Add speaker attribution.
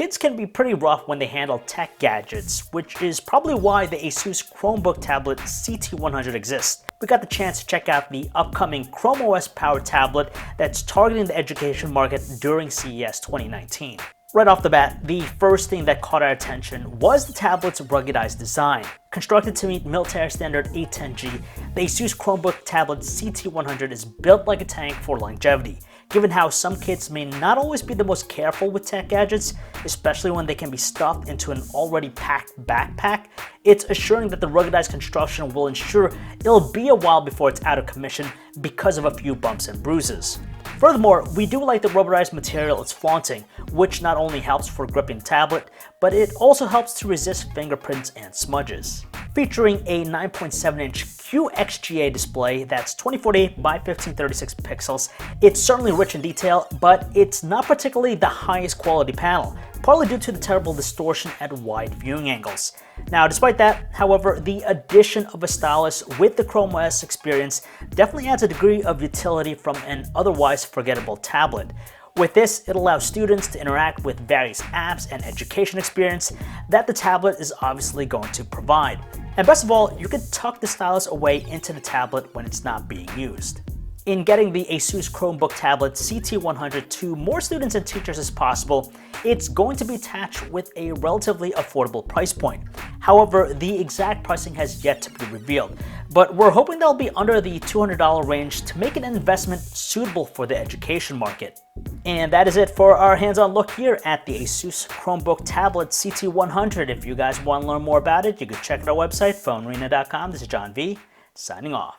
Speaker 1: kids can be pretty rough when they handle tech gadgets, which is probably why the Asus Chromebook Tablet CT100 exists. We got the chance to check out the upcoming Chrome OS powered tablet that's targeting the education market during CES 2019. Right off the bat, the first thing that caught our attention was the tablet's ruggedized design. Constructed to meet military standard 810G, the Asus Chromebook Tablet CT100 is built like a tank for longevity. Given how some kids may not always be the most careful with tech gadgets, especially when they can be stuffed into an already packed backpack, it's assuring that the ruggedized construction will ensure it'll be a while before it's out of commission because of a few bumps and bruises. Furthermore, we do like the rubberized material it's flaunting, which not only helps for gripping the tablet, but it also helps to resist fingerprints and smudges. Featuring a 9.7-inch QXGA display that's 2048 by 1536 pixels, it's certainly rich in detail, but it's not particularly the highest quality panel, partly due to the terrible distortion at wide viewing angles. Now, despite that, however, the addition of a stylus with the Chrome OS experience definitely adds a degree of utility from an otherwise forgettable tablet. With this, it allows students to interact with various apps and education experience that the tablet is obviously going to provide. And best of all, you can tuck the stylus away into the tablet when it's not being used. In getting the Asus Chromebook Tablet CT100 to more students and teachers as possible, it's going to be attached with a relatively affordable price point. However, the exact pricing has yet to be revealed, but we're hoping they'll be under the $200 range to make an investment suitable for the education market. And that is it for our hands-on look here at the Asus Chromebook Tablet CT100. If you guys want to learn more about it, you can check out our website, PhoneArena.com. This is John V, signing off.